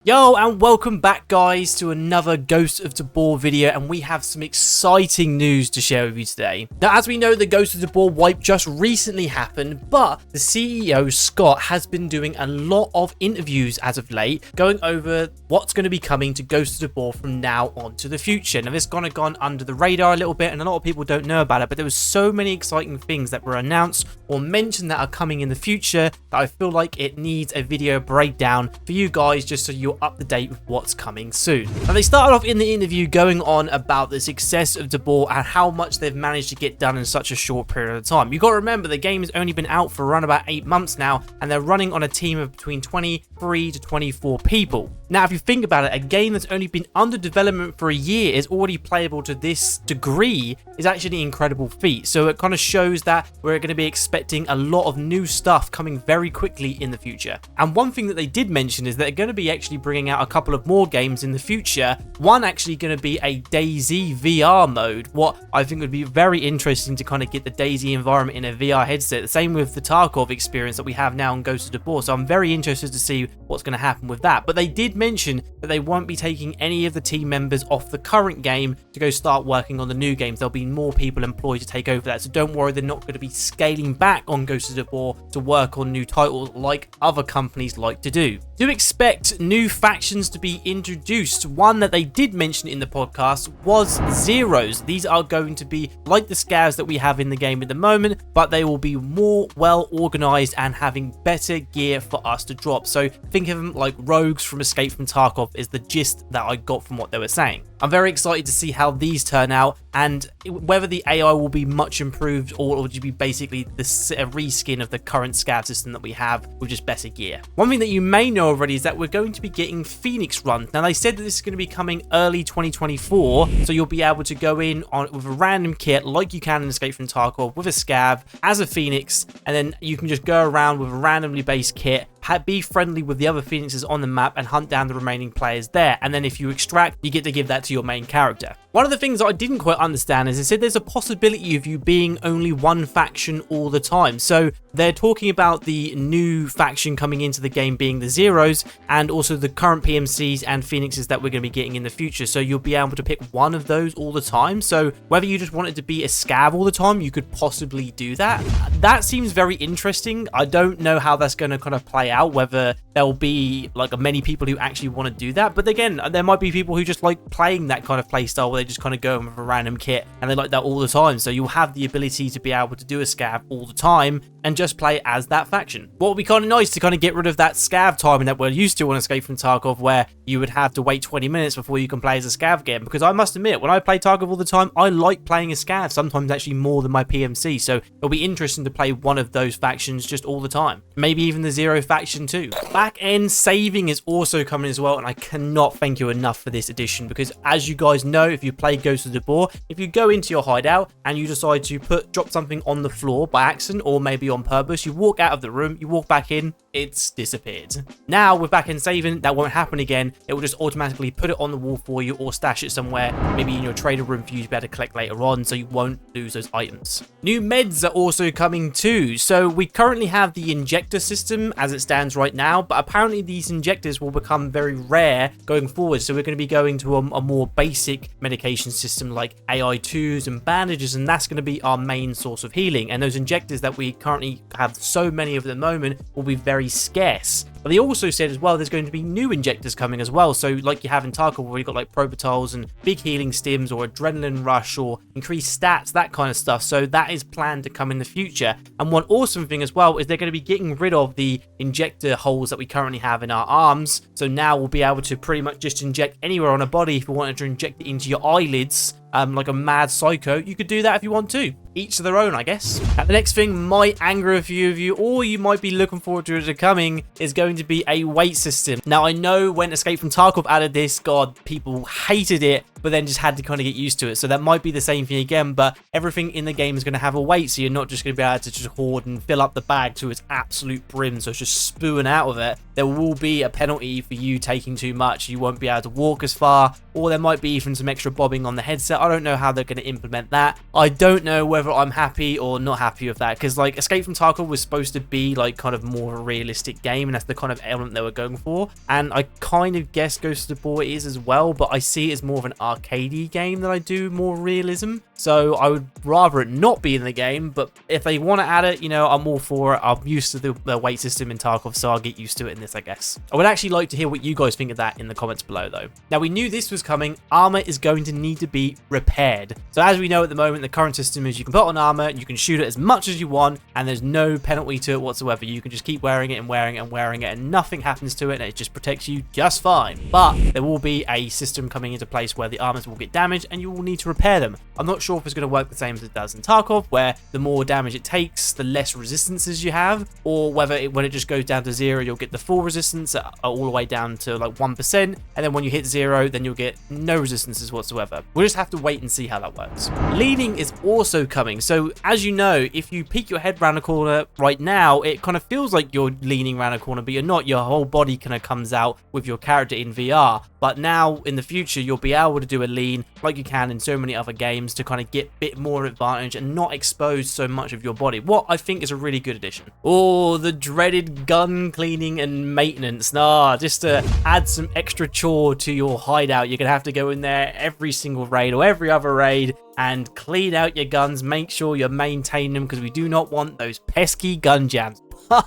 Yo, and welcome back guys to another Ghosts of Tabor video, and we have some exciting news to share with you today. Now, as we know, the Ghosts of Tabor wipe just recently happened, but the CEO, Scott, has been doing a lot of interviews as of late, going over what's going to be coming to Ghosts of Tabor from now on to the future. Now, this kind of gone under the radar a little bit, and a lot of people don't know about it, but there was so many exciting things that were announced or mentioned that are coming in the future that I feel like it needs a video breakdown for you guys, just so you're up to date with what's coming soon. Now, they started off in the interview going on about the success of Tabor and how much they've managed to get done in such a short period of time. You've got to remember, the game has only been out for around about 8 months now, and they're running on a team of between 23 to 24 people. Now, if you think about it, a game that's only been under development for a year is already playable to this degree is actually an incredible feat. So it kind of shows that we're going to be expecting a lot of new stuff coming very quickly in the future. And one thing that they did mention is that they're going to be actually bringing out a couple of more games in the future. One actually going to be a DayZ VR mode, what I think would be very interesting to kind of get the DayZ environment in a VR headset. The same with the Tarkov experience that we have now in Ghosts of Tabor. So I'm very interested to see what's going to happen with that. But they did mention that they won't be taking any of the team members off the current game to go start working on the new games. There'll be more people employed to take over that. So don't worry, they're not going to be scaling back on Ghosts of Tabor to work on new titles like other companies like to do. Do expect new factions to be introduced. One that they did mention in the podcast was Zeros. These are going to be like the scavs that we have in the game at the moment, but they will be more well organized and having better gear for us to drop. So think of them like rogues from Escape from Tarkov is the gist that I got from what they were saying. I'm very excited to see how these turn out and whether the AI will be much improved or will be basically the reskin of the current scav system that we have with just better gear. One thing that you may know already is that we're going to be getting Phoenix runs. Now, they said that this is going to be coming early 2024, so you'll be able to go in on with a random kit like you can in Escape from Tarkov with a scav as a Phoenix, and then you can just go around with a randomly based kit, be friendly with the other Phoenixes on the map and hunt down the remaining players there, and then if you extract, you get to give that to your main character. One of the things that I didn't quite understand is they said there's a possibility of you being only one faction all the time. So they're talking about the new faction coming into the game being the Zeros, and also the current PMCs and Phoenixes that we're going to be getting in the future. So you'll be able to pick one of those all the time. So whether you just wanted to be a scav all the time, you could possibly do that. That seems very interesting. I don't know how that's going to kind of play out, whether there'll be like many people who actually want to do that. But again, there might be people who just like playing that kind of playstyle where they just kind of go in with a random kit and they like that all the time. So you'll have the ability to be able to do a scav all the time and just play as that faction. What would be kind of nice to kind of get rid of that scav timing that we're used to on Escape from Tarkov, where you would have to wait 20 minutes before you can play as a scav again. Because I must admit, when I play Tarkov all the time, I like playing a scav, sometimes actually more than my PMC. So it'll be interesting to play one of those factions just all the time. Maybe even the Zero faction too. Back end saving is also coming as well, and I cannot thank you enough for this addition, because as you guys know, if you play Ghosts of Tabor, if you go into your hideout and you decide to drop something on the floor by accident or maybe on purpose, you walk out of the room, you walk back in, it's disappeared. Now with back end saving, that won't happen again. It will just automatically put it on the wall for you or stash it somewhere, maybe in your trader room for you to be able to collect later on, so you won't lose those items. New meds are also coming too. So we currently have the injector system as it stands right now, but apparently these injectors will become very rare going forward. So we're going to be going to a more basic medication system like AI2s and bandages, and that's going to be our main source of healing. And those injectors that we currently have so many of at the moment will be very scarce. But they also said as well there's going to be new injectors coming as well. So like you have in Tarkov, where you've got like Probitols and big healing stims or adrenaline rush or increased stats, that kind of stuff. So that is planned to come in the future. And one awesome thing as well is they're going to be getting rid of the injector holes that we currently have in our arms. So now we'll be able to pretty much just inject anywhere on a body. If you wanted to inject it into your eyelids, like a mad psycho, you could do that if you want to. Each to their own, I guess. And the next thing might anger a few of you, or you might be looking forward to it coming, is going to be a weight system. Now, I know when Escape from Tarkov added this, God, people hated it, but then just had to kind of get used to it. So that might be the same thing again, but everything in the game is going to have a weight, so you're not just going to be able to just hoard and fill up the bag to its absolute brim, so it's just spewing out of it. There will be a penalty for you taking too much. You won't be able to walk as far, or there might be even some extra bobbing on the headset, I don't know how they're going to implement that. I don't know whether I'm happy or not happy with that, because like Escape from Tarkov was supposed to be like kind of more a realistic game, and that's the kind of element they were going for, and I kind of guess Ghosts of Tabor is as well, but I see it as more of an arcadey game than I do more realism. So I would rather it not be in the game, but if they want to add it, you know, I'm all for it. I'm used to the weight system in Tarkov, so I'll get used to it in this, I guess. I would actually like to hear what you guys think of that in the comments below, though. Now, we knew this was coming. Armor is going to need to be repaired. So as we know at the moment, the current system is you can put on armor, you can shoot it as much as you want, and there's no penalty to it whatsoever. You can just keep wearing it and wearing it and wearing it, and nothing happens to it, and it just protects you just fine. But there will be a system coming into place where the armors will get damaged, and you will need to repair them. I'm not sure if it's going to work the same as it does in Tarkov, where the more damage it takes, the less resistances you have, or whether when it just goes down to 0, you'll get the full resistance all the way down to like 1%, and then when you hit 0, then you'll get no resistances whatsoever. We'll just have to wait and see how that works. Leaning is also coming, so as you know, if you peek your head around a corner right now, it kind of feels like you're leaning around a corner, but you're not. Your whole body kind of comes out with your character in VR, but now in the future, you'll be able to do a lean like you can in so many other games to kind of get a bit more advantage and not expose so much of your body, what I think is a really good addition. Oh, the dreaded gun cleaning and maintenance. Nah, just to add some extra chore to your hideout, you're gonna have to go in there every single raid or every other raid and clean out your guns, make sure you're maintaining them, because we do not want those pesky gun jams.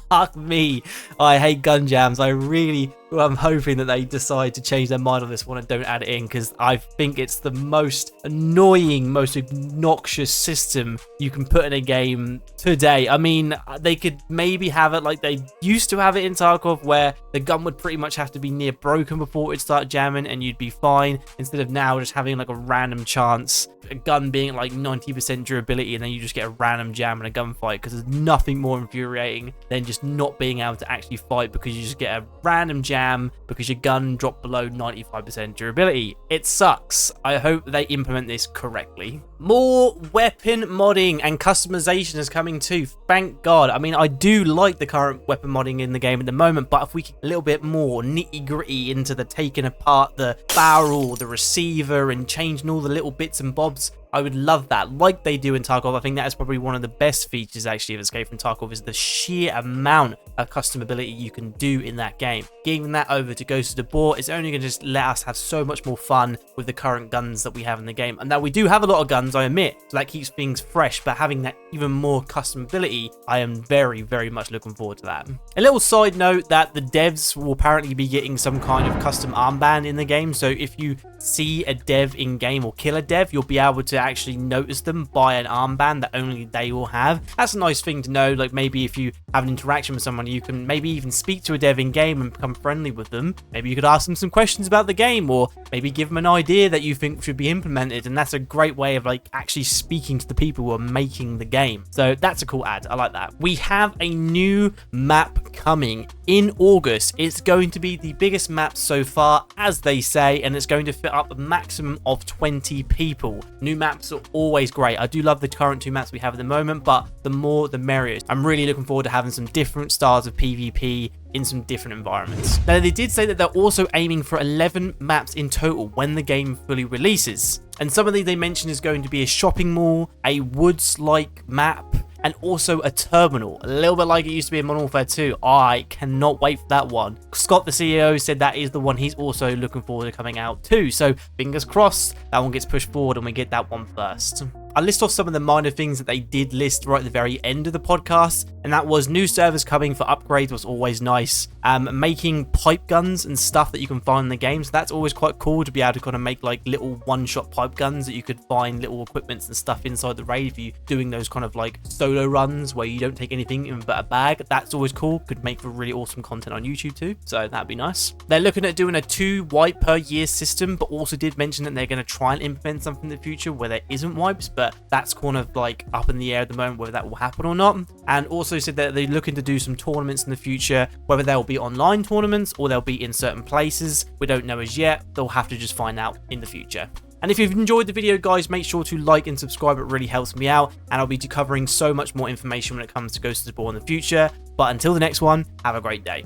Fuck me, I hate gun jams. I'm hoping that they decide to change their mind on this one and don't add it in, because I think it's the most annoying, most obnoxious system you can put in a game today. I mean, they could maybe have it like they used to have it in Tarkov, where the gun would pretty much have to be near broken before it'd start jamming and you'd be fine, instead of now just having like a random chance, a gun being like 90% durability, and then you just get a random jam in a gunfight, because there's nothing more infuriating than just not being able to actually fight because you just get a random jam because your gun dropped below 95% durability. It sucks. I hope they implement this correctly. More weapon modding and customization is coming too, thank God. I mean, I do like the current weapon modding in the game at the moment, but if we get a little bit more nitty gritty into the taking apart the barrel, the receiver, and changing all the little bits and bobs, I would love that, like they do in Tarkov. I think that is probably one of the best features actually of Escape from Tarkov, is the sheer amount of customability you can do in that game. Giving that over to Ghosts of Tabor is only going to just let us have so much more fun with the current guns that we have in the game. And now we do have a lot of guns, I admit, so that keeps things fresh, but having that even more customability, I am very, very much looking forward to that. A little side note that the devs will apparently be getting some kind of custom armband in the game, so if you see a dev in game or kill a dev, you'll be able to actually notice them by an armband that only they will have. That's a nice thing to know. Like maybe if you have an interaction with someone, you can maybe even speak to a dev in game and become friendly with them. Maybe you could ask them some questions about the game, or maybe give them an idea that you think should be implemented, and that's a great way of like actually speaking to the people who are making the game. So that's a cool ad. I like that. We have a new map coming in August. It's going to be the biggest map so far, as they say, and it's going to fit up a maximum of 20 people. New maps are always great. I do love the current 2 maps we have at the moment, but the more the merrier. I'm really looking forward to having some different styles of PvP in some different environments. Now, they did say that they're also aiming for 11 maps in total when the game fully releases. And some of these they mentioned is going to be a shopping mall, a woods-like map, and also a terminal, a little bit like it used to be in Modern Warfare 2. I cannot wait for that one. Scott, the CEO, said that is the one he's also looking forward to coming out too. So fingers crossed that one gets pushed forward and we get that one first. I list off some of the minor things that they did list right at the very end of the podcast, and that was new servers coming for upgrades was always nice. Making pipe guns and stuff that you can find in the game, so that's always quite cool to be able to kind of make like little one-shot pipe guns that you could find little equipments and stuff inside the raid if you're doing those kind of like solo runs where you don't take anything in but a bag. That's always cool, could make for really awesome content on YouTube too, so that'd be nice. They're looking at doing a 2 wipe per year system, but also did mention that they're going to try and implement something in the future where there isn't wipes, but that's kind of like up in the air at the moment whether that will happen or not. And also said that they're looking to do some tournaments in the future, whether they'll be online tournaments or they'll be in certain places. We don't know as yet. They'll have to just find out in the future. And if you've enjoyed the video, guys, make sure to like and subscribe. It really helps me out, and I'll be covering so much more information when it comes to Ghosts of Tabor in the future. But until the next one, have a great day.